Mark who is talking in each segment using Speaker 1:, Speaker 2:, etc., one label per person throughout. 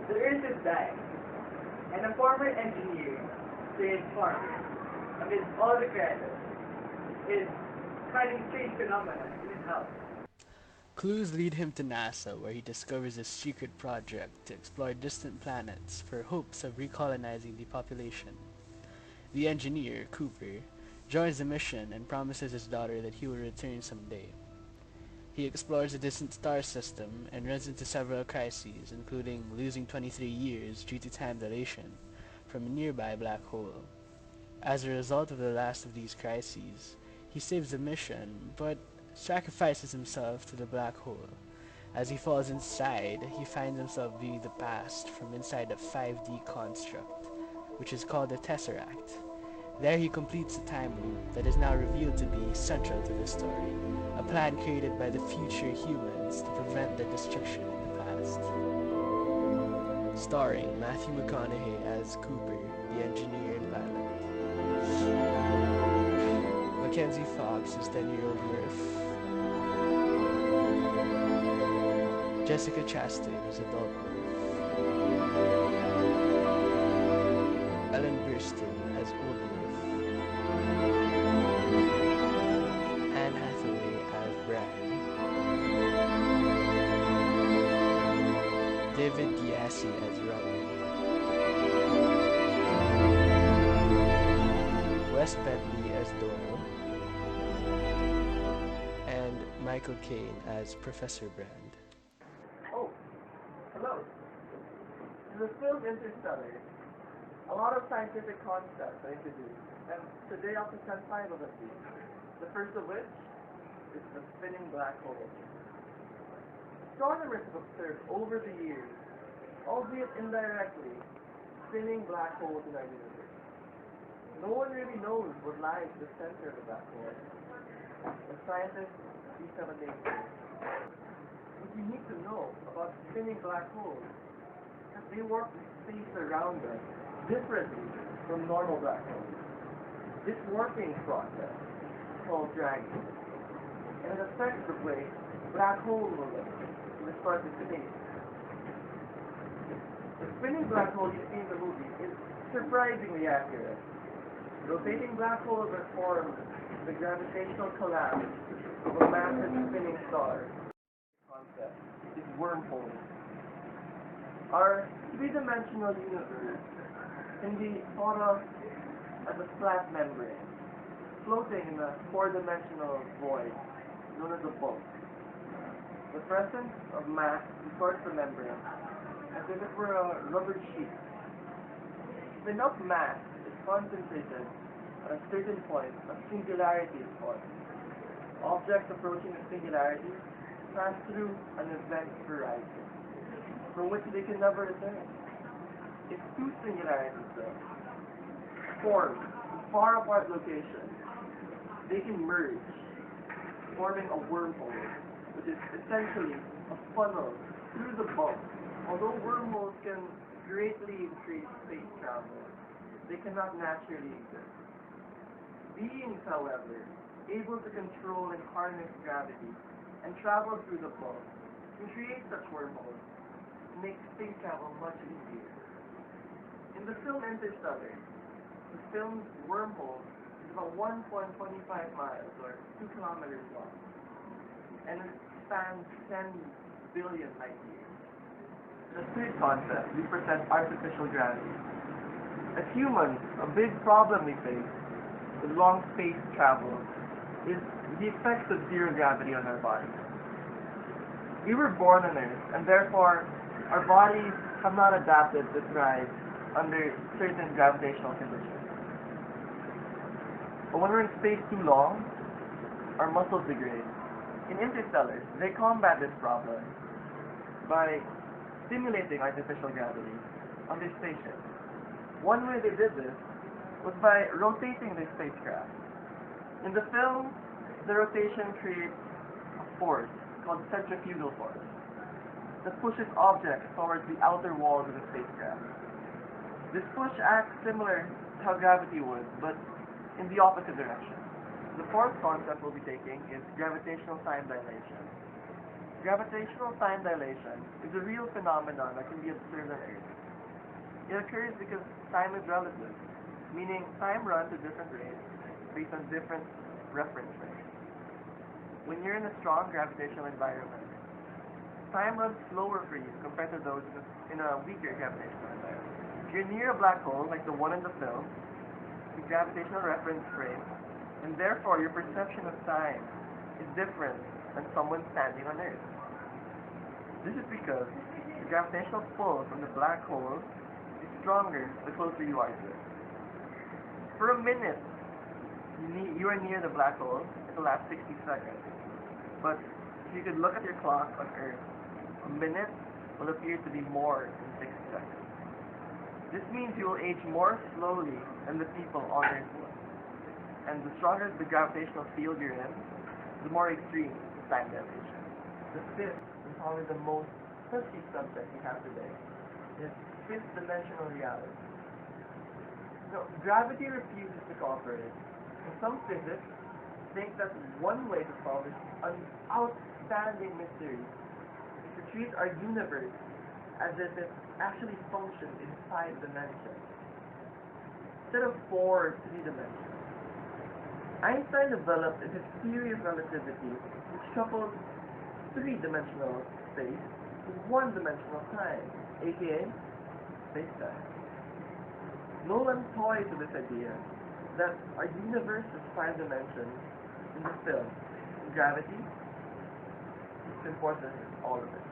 Speaker 1: The Earth is dying, and a former engineer, Sid Farmer, amidst all the credit, is finding strange phenomena in his house.
Speaker 2: Clues lead him to NASA, where he discovers a secret project to explore distant planets for hopes of recolonizing the population. The engineer, Cooper, joins the mission and promises his daughter that he will return someday. He explores a distant star system and runs into several crises, including losing 23 years due to time dilation from a nearby black hole. As a result of the last of these crises, he saves the mission, but sacrifices himself to the black hole. As he falls inside, he finds himself viewing the past from inside a 5D construct, which is called the Tesseract. There he completes a time loop that is now revealed to be central to the story, a plan created by the future humans to prevent their destruction in the past. Starring Matthew McConaughey as Cooper, the engineer and pilot. Mackenzie Fox as 10-year-old Murph. Jessica Chastain as adult Murph. Ellen Burstyn as old Murph. Anne Hathaway as Brad. David Gyasi as Robin. Wes Bentley as Doyle. And Michael Caine as Professor Brand.
Speaker 1: Oh, hello. In the film Interstellar, a lot of scientific concepts are introduced, and today I'll present 5 of these. The first of which is the spinning black hole. Astronomers have observed over the years, albeit indirectly, spinning black holes in our universe. No one really knows what lies at the center of the black hole. The scientists disseminate it. What you need to know about spinning black holes is that they work with space around us differently from normal black holes. This working process is called dragging, and it affects the way black holes will look in the start of space. The spinning black hole you see in the movie is surprisingly accurate. Rotating black holes are formed the gravitational collapse of a massive spinning star. The concept is wormholes. Our three-dimensional universe can be thought of as a flat membrane, floating in a four-dimensional void known as a bulk. The presence of mass distorts the membrane as if it were a rubber sheet. If enough mass is concentrated at a certain point, a singularity is formed. Objects approaching a singularity pass through an event horizon, from which they can never return. If 2 singularities, though, form in far apart locations, they can merge, forming a wormhole, which is essentially a funnel through the bulk. Although wormholes can greatly increase space travel, they cannot naturally exist. Beings, however, able to control and harness gravity and travel through the bulk can create such wormholes and make space travel much easier. In the film Interstellar, the film's wormhole is about 1.25 miles or 2 kilometers long, and it spans 10 billion light years. The third concept, we present artificial gravity. As humans, a big problem we face with long space travel is the effects of zero gravity on our bodies. We were born on Earth, and therefore our bodies have not adapted to thrive under certain gravitational conditions. But when we're in space too long, our muscles degrade. In Interstellar, they combat this problem by stimulating artificial gravity on their spaceship. One way they did this was by rotating their spacecraft. In the film, the rotation creates a force called centrifugal force that pushes objects towards the outer walls of the spacecraft. This push acts similar to how gravity would, but in the opposite direction. The fourth concept we'll be taking is gravitational time dilation. Gravitational time dilation is a real phenomenon that can be observed on Earth. It occurs because time is relative, meaning time runs at different rates based on different reference frames. When you're in a strong gravitational environment, time runs slower for you compared to those in a weaker gravitational environment. If you're near a black hole, like the one in the film, the gravitational reference frame, and therefore your perception of time is different than someone standing on Earth. This is because the gravitational pull from the black hole is stronger the closer you are to it. For a minute, you are near the black hole, it will last 60 seconds. But if you could look at your clock on Earth, a minute will appear to be more than 60 seconds. This means you will age more slowly than the people on Earth will. And the stronger the gravitational field you're in, the more extreme the time dilation. The fifth, and probably the most touchy subject we have today, is fifth-dimensional reality. Gravity refuses to cooperate, and some physicists think that one way to solve this outstanding mystery is to treat our universe as if it actually functions in 5 dimensions, instead of 4 3 dimensions. Einstein developed his theory of relativity, which couples 3-dimensional space with 1-dimensional time, aka space-time. Nolan toys with this idea that our universe is 5 dimensions in the film. Gravity enforces all of it.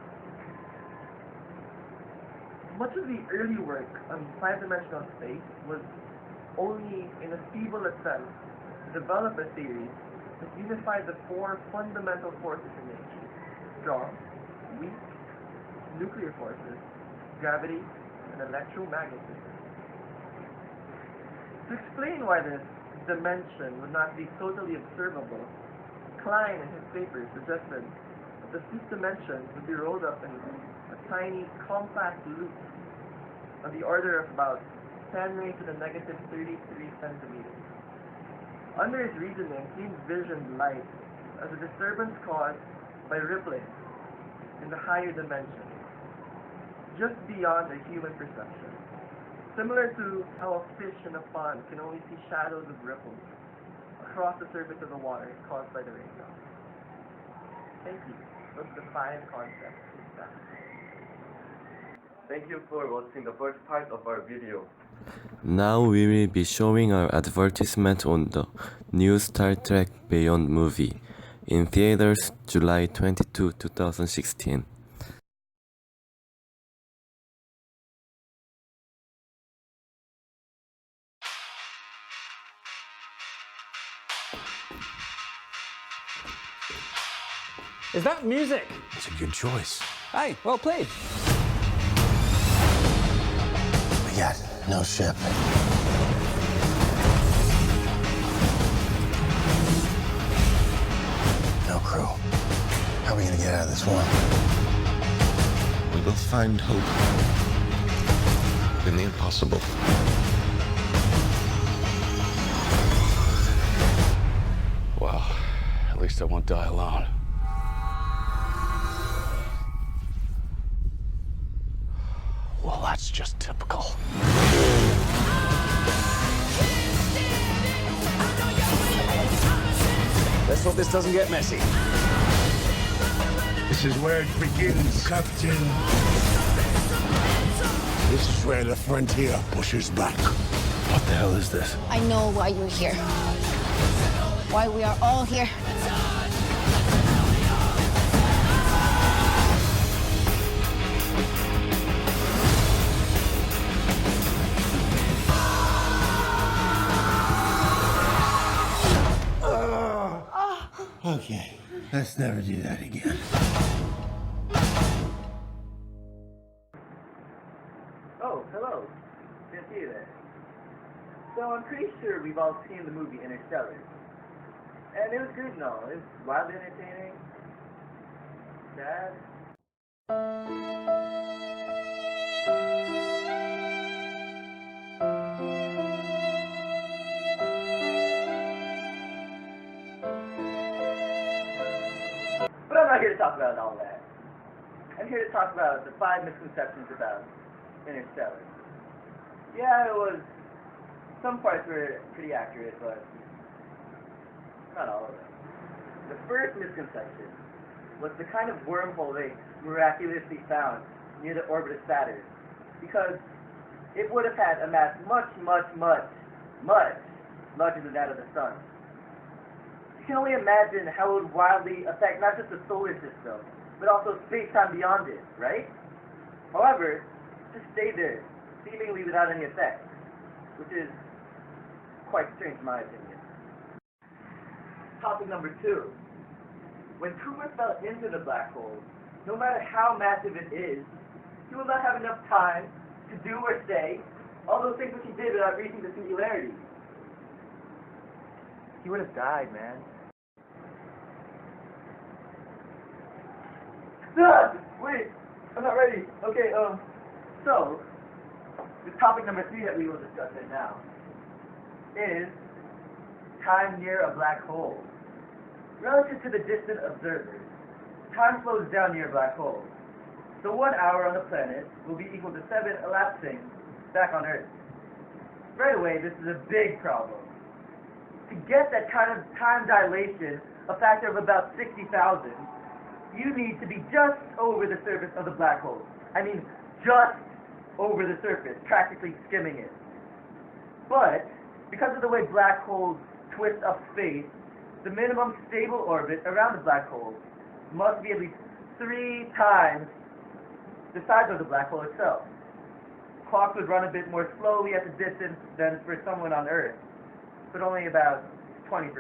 Speaker 1: Much of the early work on 5-dimensional space was only in a feeble attempt to develop a theory that unified the 4 fundamental forces in nature: strong, weak, nuclear forces, gravity, and electromagnetism. To explain why this dimension would not be totally observable, Klein in his paper suggested that the 5th dimension would be rolled up in a tiny, compact loop on the order of about 10 raised to the negative 33 centimeters. Under his reasoning, he envisioned light as a disturbance caused by rippling in the higher dimension, just beyond the human perception. Similar to how a fish in a pond can only see shadows of ripples across the surface of the water caused by the raindrops. Thank you. Those are the 5 concepts.
Speaker 3: Thank you for watching the first part of our video.
Speaker 4: Now we will be showing our advertisement on the new Star Trek Beyond movie in theaters July 22, 2016.
Speaker 5: Is that music?
Speaker 6: It's a good choice.
Speaker 5: Hey, well played.
Speaker 6: We got no ship. No crew. How are we gonna get out of this one?
Speaker 7: We will find hope in the impossible.
Speaker 6: Well, at least I won't die alone. Well, that's just typical.
Speaker 5: Let's hope this doesn't get messy.
Speaker 8: This is where it begins, Captain. This is where the frontier pushes back.
Speaker 6: What the hell is this?
Speaker 9: I know why you're here. Why we are all here.
Speaker 8: Okay, let's never do that again.
Speaker 1: Oh, hello. Good to see you there. So I'm pretty sure we've all seen the movie Interstellar. And it was good and all. It was wildly entertaining. Sad. But I'm not here to talk about all that. I'm here to talk about the 5 misconceptions about Interstellar. Yeah, some parts were pretty accurate, but not all of them. The first misconception was the kind of wormhole they miraculously found near the orbit of Saturn, because it would have had a mass much, much, much, much larger than that of the Sun. You can only imagine how it would wildly affect not just the solar system, but also space-time beyond it, right? However, it just stayed there, seemingly without any effect, which is quite strange in my opinion. Topic number 2. When Cooper fell into the black hole, no matter how massive it is, he will not have enough time to do or say all those things which he did without reaching the singularity. He would have died, man. Wait, I'm not ready. Okay, so, the topic number 3 that we will discuss right now is time near a black hole. Relative to the distant observers, time slows down near a black hole. So 1 hour on the planet will be equal to 7 elapsing back on Earth. Right away, this is a big problem. To get that kind of time dilation, a factor of about 60,000, you need to be just over the surface of the black hole. I mean, just over the surface, practically skimming it. But, because of the way black holes twist up space, the minimum stable orbit around the black hole must be at least 3 times the size of the black hole itself. Clocks would run a bit more slowly at the distance than for someone on Earth, but only about 20%.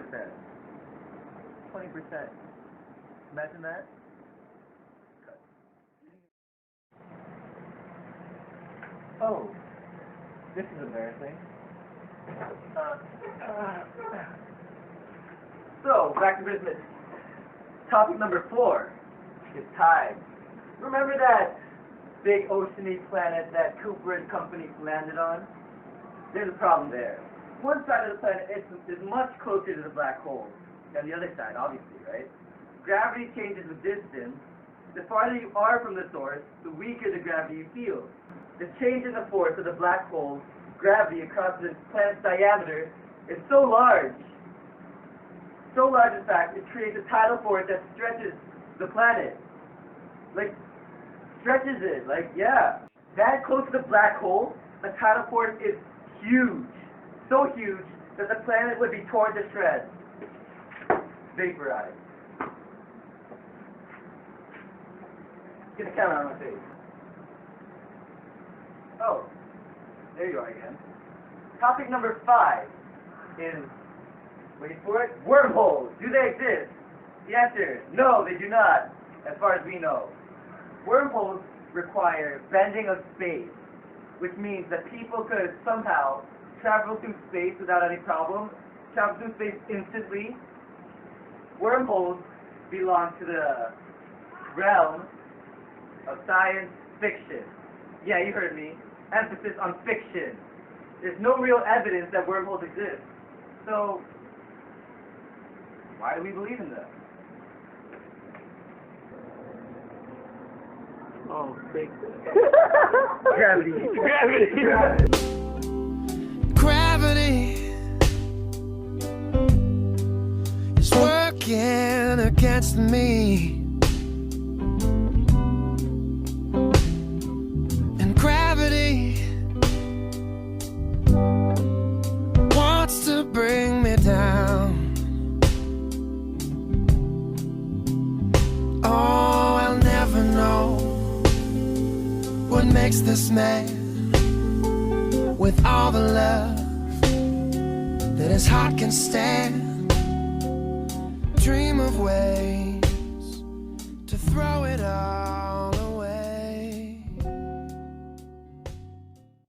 Speaker 1: 20%. Imagine that. Oh, this is embarrassing. So, back to business. Topic number 4 is time. Remember that big oceany planet that Cooper and company landed on? There's a problem there. One side of the planet is much closer to the black hole than the other side, obviously, right? Gravity changes with distance. The farther you are from the source, the weaker the gravity you feel. The change in the force of the black hole's gravity across the planet's diameter is so large, in fact, it creates a tidal force that stretches the planet. Stretches it, yeah. That close to the black hole, a tidal force is huge. So huge that the planet would be torn to shreds. Vaporized. Get the camera on my face. Oh, there you are again. Topic number 5 is, wait for it, wormholes. Do they exist? The answer, no, they do not, as far as we know. Wormholes require bending of space, which means that people could somehow travel through space without any problem, travel through space instantly. Wormholes belong to the realm of science fiction. Yeah, you heard me. Emphasis on fiction. There's no real evidence that wormholes exist. So, why do we believe in them? Oh, fake. Gravity.
Speaker 10: Gravity is working against me. And gravity wants to bring me down. Oh, I'll never know what makes this man with all the love that his heart can stand. Dream of ways to throw it all